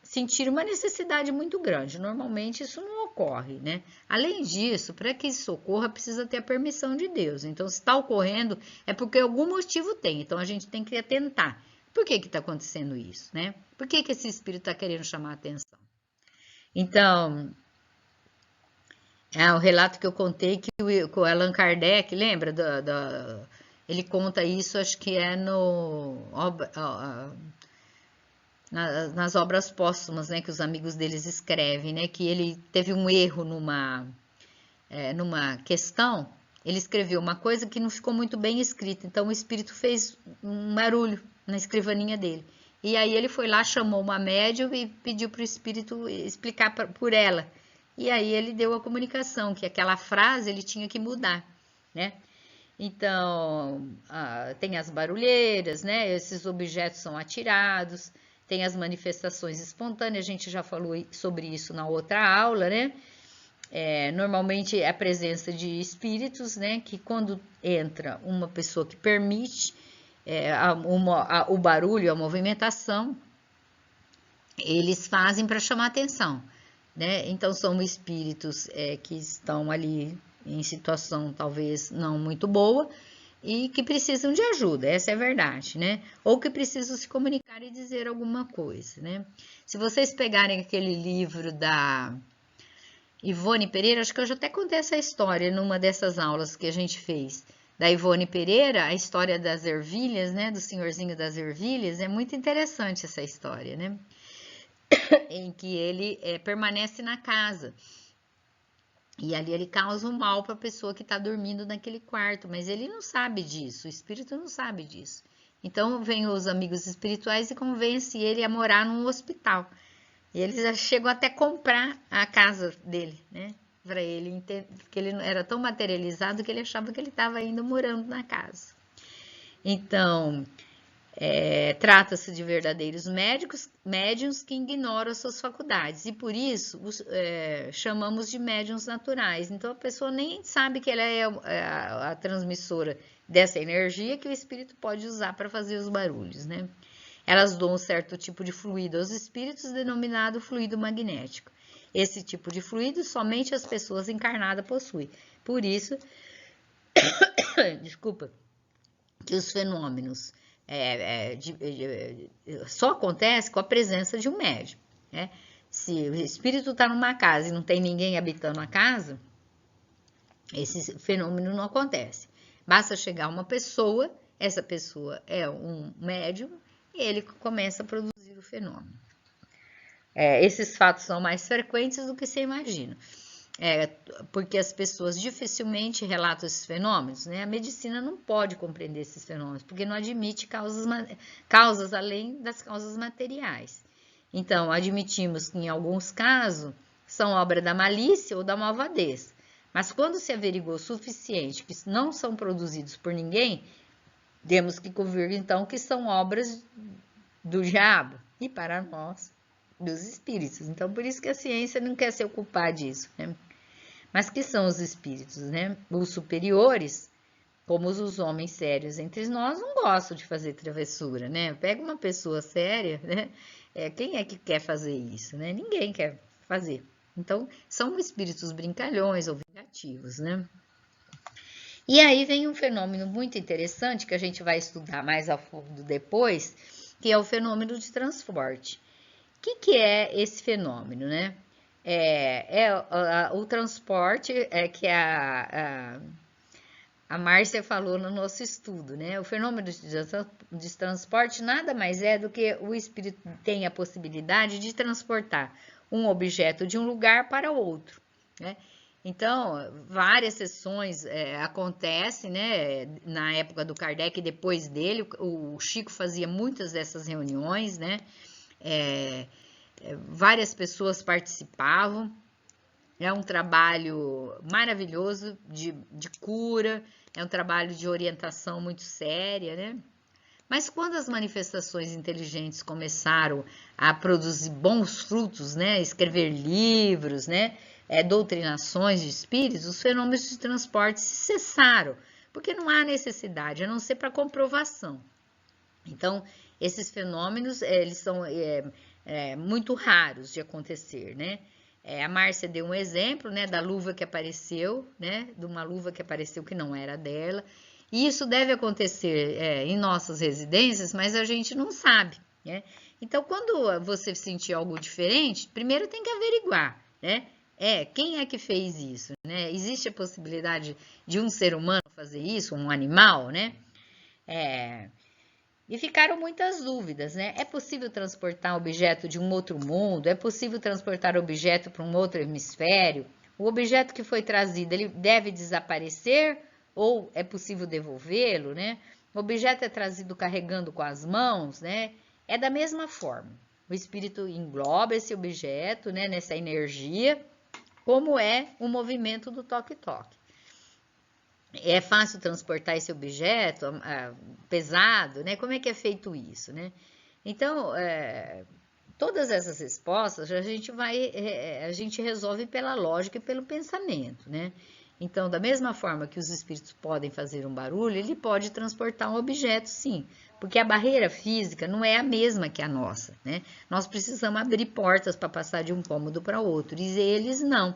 sentir uma necessidade muito grande. Normalmente isso não ocorre, né? Além disso, para que isso ocorra, precisa ter a permissão de Deus. Então, se está ocorrendo, é porque algum motivo tem. Então, a gente tem que atentar. Por que está acontecendo isso, né? Por que esse espírito está querendo chamar a atenção? Então, o relato que eu contei que o Allan Kardec, lembra? Ele conta isso, acho que é nas obras póstumas, né, que os amigos deles escrevem, né, que ele teve um erro numa questão, ele escreveu uma coisa que não ficou muito bem escrita, então o espírito fez um barulho na escrivaninha dele. E aí ele foi lá, chamou uma médium e pediu para o espírito explicar por ela. E aí ele deu a comunicação, que aquela frase ele tinha que mudar, né? Então, tem as barulheiras, né? Esses objetos são atirados, tem as manifestações espontâneas, a gente já falou sobre isso na outra aula, né? Normalmente é a presença de espíritos, né? Que quando entra uma pessoa que permite o barulho, a movimentação, eles fazem para chamar atenção, né? Então são espíritos que estão ali em situação talvez não muito boa e que precisam de ajuda, essa é a verdade, né? Ou que precisam se comunicar e dizer alguma coisa, né? Se vocês pegarem aquele livro da Ivone Pereira, acho que eu já até contei essa história numa dessas aulas que a gente fez, da Ivone Pereira, a história das ervilhas, né? Do senhorzinho das ervilhas, é muito interessante essa história, né? Em que ele permanece na casa. E ali ele causa um mal para a pessoa que está dormindo naquele quarto, mas ele não sabe disso, o espírito não sabe disso. Então vem os amigos espirituais e convencem ele a morar num hospital. E eles já chegam até comprar a casa dele, né? Para ele entender, porque ele era tão materializado que ele achava que ele estava ainda morando na casa. Então, trata-se de verdadeiros médiuns que ignoram as suas faculdades e por isso chamamos de médiuns naturais. Então a pessoa nem sabe que ela é a transmissora dessa energia que o espírito pode usar para fazer os barulhos, né? Elas dão um certo tipo de fluido aos espíritos denominado fluido magnético. Esse tipo de fluido somente as pessoas encarnadas possuem. Por isso, desculpa, que os fenômenos só acontece com a presença de um médium, né? Se o espírito está numa casa e não tem ninguém habitando a casa, esse fenômeno não acontece. Basta chegar uma pessoa, essa pessoa é um médium e ele começa a produzir o fenômeno. Esses fatos são mais frequentes do que você imagina. Porque as pessoas dificilmente relatam esses fenômenos, né? A medicina não pode compreender esses fenômenos, porque não admite causas além das causas materiais. Então, admitimos que em alguns casos são obra da malícia ou da malvadez, mas quando se averigou o suficiente que não são produzidos por ninguém, temos que convir então que são obras do diabo e para nós, dos espíritos. Então, por isso que a ciência não quer se ocupar disso, né? Mas que são os espíritos, né? Os superiores, como os homens sérios entre nós, não gostam de fazer travessura, né? Pega uma pessoa séria, né? Quem é que quer fazer isso, né? Ninguém quer fazer. Então, são espíritos brincalhões ou vingativos, né? E aí vem um fenômeno muito interessante que a gente vai estudar mais a fundo depois, que é o fenômeno de transporte. O que é esse fenômeno, né? O transporte que a Márcia falou no nosso estudo, né? O fenômeno de transporte nada mais é do que o espírito tem a possibilidade de transportar um objeto de um lugar para outro, né? Então, várias sessões acontecem, né? Na época do Kardec e depois dele, o Chico fazia muitas dessas reuniões, né? Várias pessoas participavam. É um trabalho maravilhoso de cura, é um trabalho de orientação muito séria, né? Mas quando as manifestações inteligentes começaram a produzir bons frutos, né? Escrever livros, né? Doutrinações de espíritos, os fenômenos de transporte cessaram, porque não há necessidade, a não ser para comprovação. Então, esses fenômenos, eles são muito raros de acontecer, né? A Márcia deu um exemplo, né, da luva que apareceu, né, de uma luva que apareceu que não era dela. E isso deve acontecer em nossas residências, mas a gente não sabe, né? Então, quando você sentir algo diferente, primeiro tem que averiguar, né? Quem é que fez isso, né? Existe a possibilidade de um ser humano fazer isso, um animal, né? E ficaram muitas dúvidas, né? É possível transportar objeto de um outro mundo? É possível transportar objeto para um outro hemisfério? O objeto que foi trazido, ele deve desaparecer ou é possível devolvê-lo, né? O objeto é trazido carregando com as mãos, né? É da mesma forma. O espírito engloba esse objeto, né, nessa energia, como é o movimento do toque-toque. É fácil transportar esse objeto pesado, né? Como é que é feito isso, né? Então, todas essas respostas a gente resolve pela lógica e pelo pensamento, né? Então, da mesma forma que os espíritos podem fazer um barulho, ele pode transportar um objeto, sim, porque a barreira física não é a mesma que a nossa, né? Nós precisamos abrir portas para passar de um cômodo para outro, e eles não.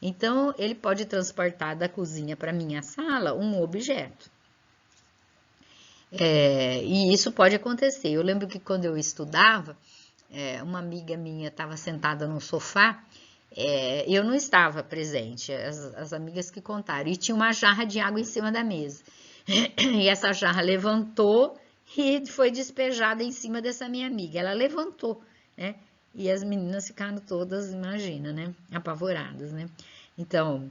Então, ele pode transportar da cozinha para minha sala um objeto. E isso pode acontecer. Eu lembro que quando eu estudava, uma amiga minha estava sentada no sofá, eu não estava presente, as amigas que contaram, e tinha uma jarra de água em cima da mesa. E essa jarra levantou e foi despejada em cima dessa minha amiga. Ela levantou, né? E as meninas ficaram todas, imagina, né? Apavoradas, né? Então,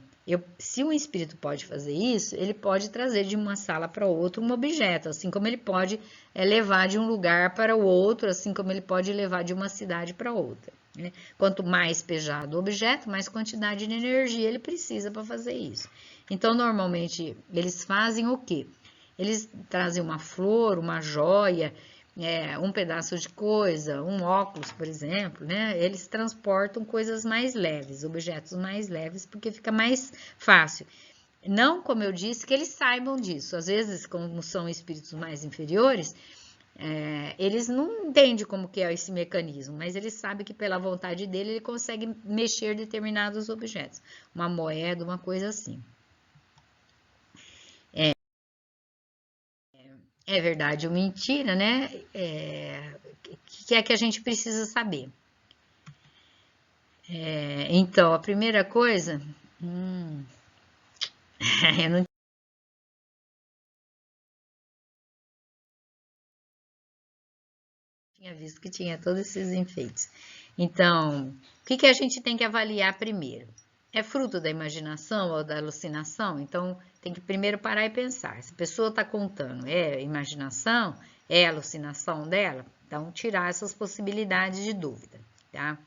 se um espírito pode fazer isso, ele pode trazer de uma sala para outra um objeto, assim como ele pode levar de um lugar para o outro, assim como ele pode levar de uma cidade para outra, né? Quanto mais pesado o objeto, mais quantidade de energia ele precisa para fazer isso. Então, normalmente, eles fazem o quê? Eles trazem uma flor, uma joia, um pedaço de coisa, um óculos, por exemplo, né? Eles transportam coisas mais leves, objetos mais leves, porque fica mais fácil. Não, como eu disse, que eles saibam disso. Às vezes, como são espíritos mais inferiores, eles não entendem como que é esse mecanismo, mas eles sabem que pela vontade dele, ele consegue mexer determinados objetos. Uma moeda, uma coisa assim. É verdade ou mentira, né? Que é que a gente precisa saber. Então, a primeira coisa, eu não tinha visto que tinha todos esses enfeites. Então, o que a gente tem que avaliar primeiro? É fruto da imaginação ou da alucinação? Então, tem que primeiro parar e pensar. Se a pessoa está contando, é imaginação? É alucinação dela? Então, tirar essas possibilidades de dúvida, tá?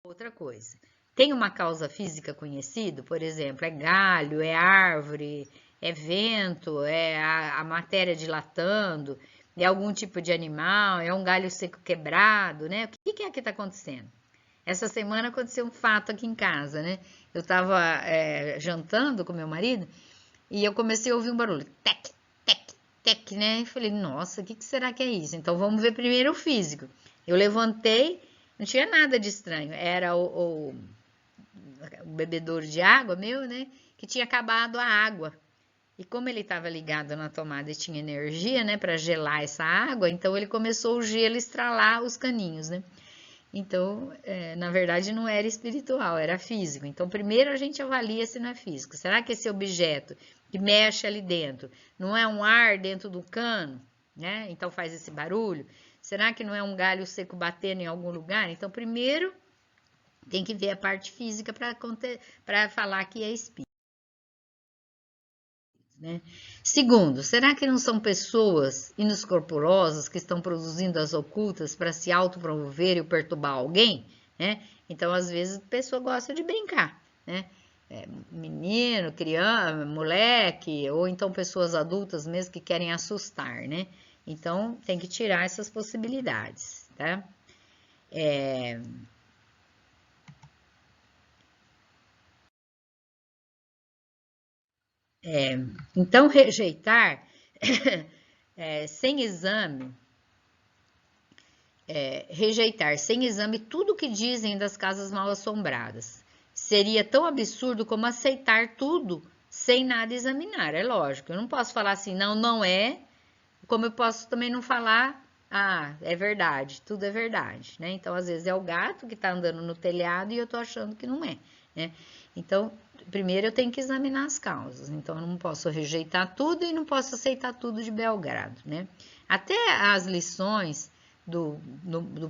Outra coisa, tem uma causa física conhecida? Por exemplo, é galho, é árvore, é vento, é a matéria dilatando, é algum tipo de animal, é um galho seco quebrado, né? O que é que está acontecendo? Essa semana aconteceu um fato aqui em casa, né? Eu estava jantando com meu marido e eu comecei a ouvir um barulho, tec, tec, tec, né? E falei, nossa, o que será que é isso? Então vamos ver primeiro o físico. Eu levantei, não tinha nada de estranho, era o bebedouro de água meu, né? Que tinha acabado a água. E como ele estava ligado na tomada e tinha energia, né, para gelar essa água, então ele começou o gelo a estralar os caninhos, né? Então, na verdade, não era espiritual, era físico. Então, primeiro a gente avalia se não é físico. Será que esse objeto que mexe ali dentro não é um ar dentro do cano, né? Então faz esse barulho? Será que não é um galho seco batendo em algum lugar? Então, primeiro tem que ver a parte física para falar que é espírito, né? Segundo, será que não são pessoas inescrupulosas que estão produzindo as ocultas para se autopromover e perturbar alguém, né? Então, às vezes, a pessoa gosta de brincar, né? Menino, criança, moleque, ou então pessoas adultas mesmo que querem assustar, né? Então, tem que tirar essas possibilidades, tá? Então, rejeitar sem exame, rejeitar sem exame tudo que dizem das casas mal assombradas. Seria tão absurdo como aceitar tudo sem nada examinar. É lógico, eu não posso falar assim, não, não é, como eu posso também não falar, ah, é verdade, tudo é verdade, né? Então, às vezes é o gato que tá andando no telhado e eu tô achando que não é, né? Então, primeiro eu tenho que examinar as causas. Então, eu não posso rejeitar tudo e não posso aceitar tudo de bel grado, né? Até as lições do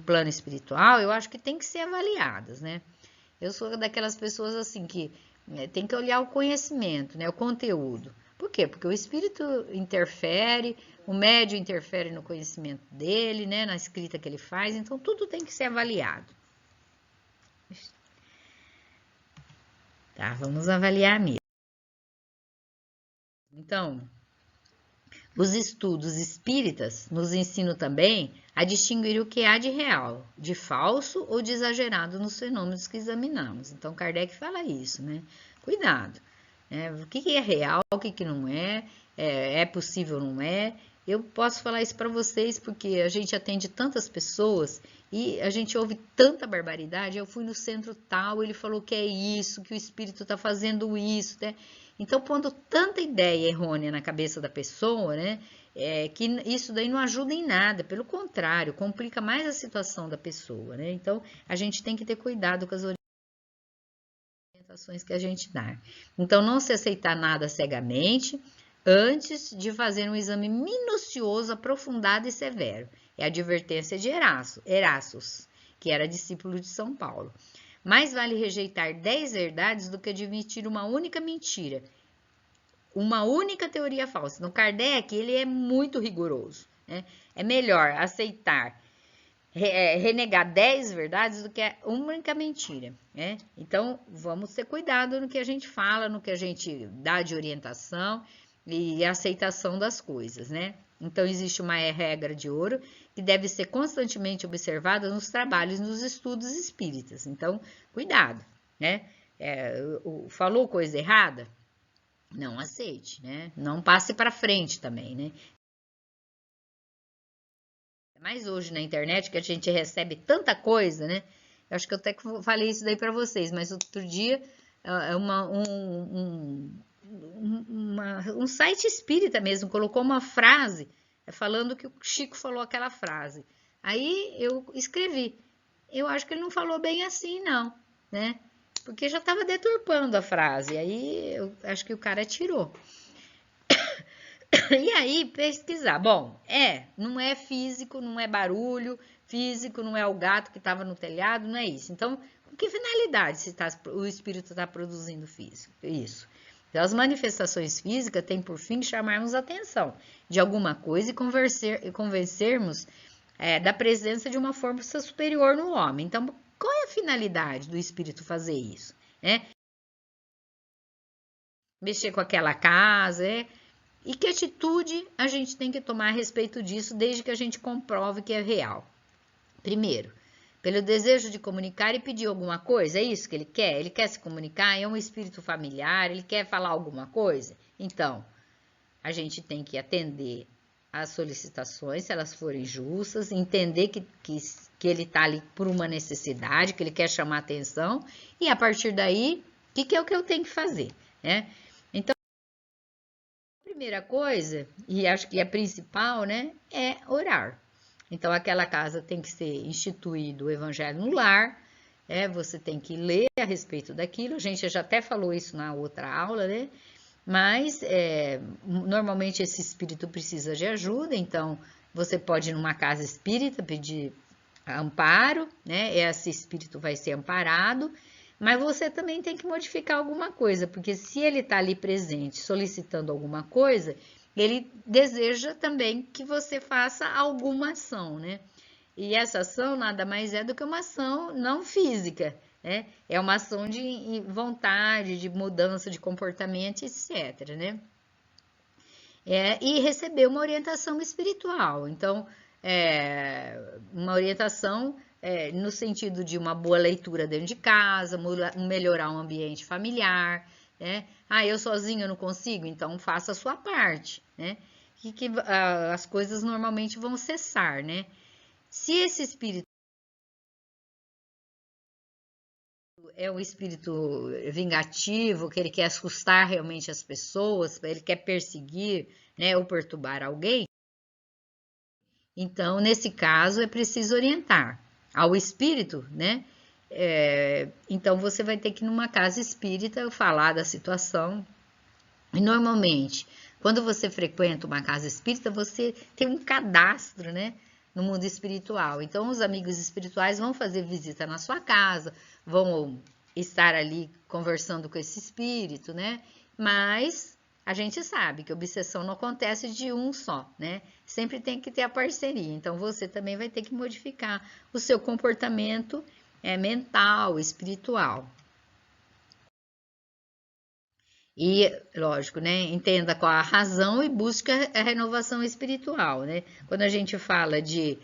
plano espiritual, eu acho que tem que ser avaliadas, né? Eu sou daquelas pessoas assim que tem que olhar o conhecimento, né? O conteúdo. Por quê? Porque o espírito interfere, o médium interfere no conhecimento dele, né? Na escrita que ele faz, então tudo tem que ser avaliado. Tá? Vamos avaliar mesmo. Então, Os estudos espíritas nos ensinam também a distinguir o que há de real, de falso ou de exagerado nos fenômenos que examinamos. Então, Kardec fala isso, né? Cuidado, né? O que é real, o que não é possível, não é. Eu posso falar isso para vocês porque a gente atende tantas pessoas e a gente ouve tanta barbaridade. Eu fui no centro tal, ele falou que é isso, que o espírito está fazendo isso, né? Então, pondo tanta ideia errônea na cabeça da pessoa, né, que isso daí não ajuda em nada, pelo contrário, complica mais a situação da pessoa, né? Então, a gente tem que ter cuidado com as orientações que a gente dá. Então, não se aceitar nada cegamente, antes de fazer um exame minucioso, aprofundado e severo. É a advertência de Erassus, que era discípulo de São Paulo. Mais vale rejeitar 10 verdades do que admitir uma única mentira, uma única teoria falsa. No Kardec, ele é muito rigoroso, né? É melhor aceitar, renegar 10 verdades do que uma única mentira, né? Então, vamos ter cuidado no que a gente fala, no que a gente dá de orientação e aceitação das coisas, né? Então, existe uma regra de ouro que deve ser constantemente observada nos trabalhos, nos estudos espíritas. Então, cuidado, né? Falou coisa errada? Não aceite, né? Não passe para frente também, né? Mas hoje na internet que a gente recebe tanta coisa, né? Eu acho que eu até falei isso daí para vocês, mas outro dia um site espírita mesmo colocou uma frase falando que o Chico falou aquela frase. Aí eu escrevi. Eu acho que ele não falou bem assim, não, né? Porque já estava deturpando a frase. Aí eu acho que o cara tirou. E aí, pesquisar. Bom, não é físico, não é barulho físico, não é o gato que estava no telhado, não é isso. Então, com que finalidade o espírito está produzindo físico? Isso. Então, as manifestações físicas têm por fim chamarmos a atenção de alguma coisa e convencermos da presença de uma força superior no homem. Então, qual é a finalidade do espírito fazer isso? Mexer com aquela casa, E que atitude a gente tem que tomar a respeito disso, desde que a gente comprove que é real? Primeiro, pelo desejo de comunicar e pedir alguma coisa, é isso que ele quer? Ele quer se comunicar, é um espírito familiar, ele quer falar alguma coisa? Então, a gente tem que atender às solicitações, se elas forem justas, entender que ele está ali por uma necessidade, que ele quer chamar atenção, e a partir daí, o que é o que eu tenho que fazer, né? Então, primeira coisa, e acho que a principal, né, é orar. Então, aquela casa tem que ser instituído o evangelho no lar, você tem que ler a respeito daquilo, a gente já até falou isso na outra aula, né? Mas, normalmente esse espírito precisa de ajuda, então você pode ir numa casa espírita pedir amparo, né? Esse espírito vai ser amparado, mas você também tem que modificar alguma coisa, porque se ele está ali presente solicitando alguma coisa, ele deseja também que você faça alguma ação, né? E essa ação nada mais é do que uma ação não física, né? É uma ação de vontade, de mudança de comportamento, etc, né? E receber uma orientação espiritual. Então, uma orientação no sentido de uma boa leitura dentro de casa, melhorar o ambiente familiar, né? Eu sozinho eu não consigo, então faça a sua parte, né? Que as coisas normalmente vão cessar, né? Se esse espírito é um espírito vingativo, que ele quer assustar realmente as pessoas, ele quer perseguir, né, ou perturbar alguém, então, nesse caso, é preciso orientar ao espírito, né? Então, você vai ter que ir numa casa espírita falar da situação. E, normalmente, quando você frequenta uma casa espírita, você tem um cadastro, né? No mundo espiritual. Então, os amigos espirituais vão fazer visita na sua casa, vão estar ali conversando com esse espírito, né? Mas a gente sabe que obsessão não acontece de um só, né? Sempre tem que ter a parceria. Então, você também vai ter que modificar o seu comportamento mental, espiritual. E, lógico, né? Entenda qual a razão e busque a renovação espiritual, né? Quando a gente fala de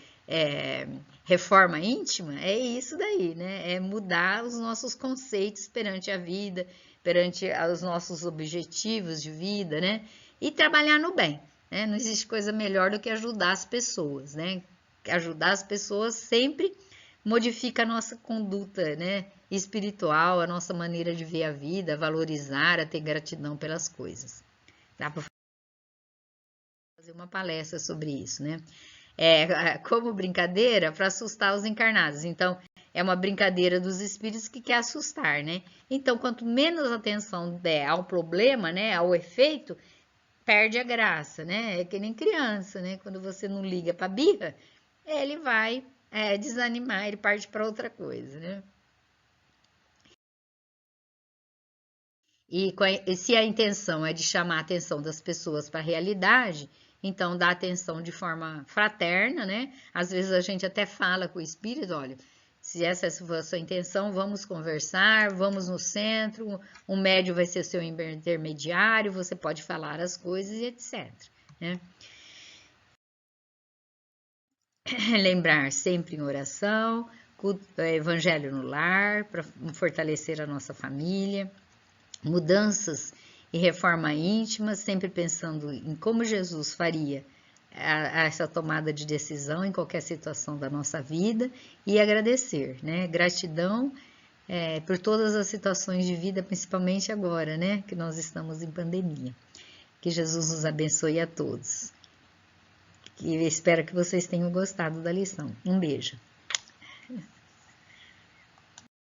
reforma íntima, é isso daí, né? É mudar os nossos conceitos perante a vida, perante os nossos objetivos de vida, né? E trabalhar no bem, né? Não existe coisa melhor do que ajudar as pessoas, né? Ajudar as pessoas sempre modifica a nossa conduta, né, espiritual, a nossa maneira de ver a vida, a valorizar, a ter gratidão pelas coisas. Dá para fazer uma palestra sobre isso, né? Como brincadeira para assustar os encarnados. Então, é uma brincadeira dos espíritos que quer assustar, né? Então, quanto menos atenção der ao problema, né, ao efeito, perde a graça, né? É que nem criança, né? Quando você não liga para birra, ele vai desanimar, ele parte para outra coisa, né? E se a intenção é de chamar a atenção das pessoas para a realidade, então dá atenção de forma fraterna, né? Às vezes a gente até fala com o espírito, olha, se essa for a sua intenção, vamos conversar, vamos no centro, um médium vai ser seu intermediário, você pode falar as coisas e etc, né? Lembrar sempre em oração, evangelho no lar, para fortalecer a nossa família, mudanças e reforma íntima, sempre pensando em como Jesus faria essa tomada de decisão em qualquer situação da nossa vida e agradecer, né? Gratidão por todas as situações de vida, principalmente agora, né? Que nós estamos em pandemia. Que Jesus nos abençoe a todos. E espero que vocês tenham gostado da lição. Um beijo.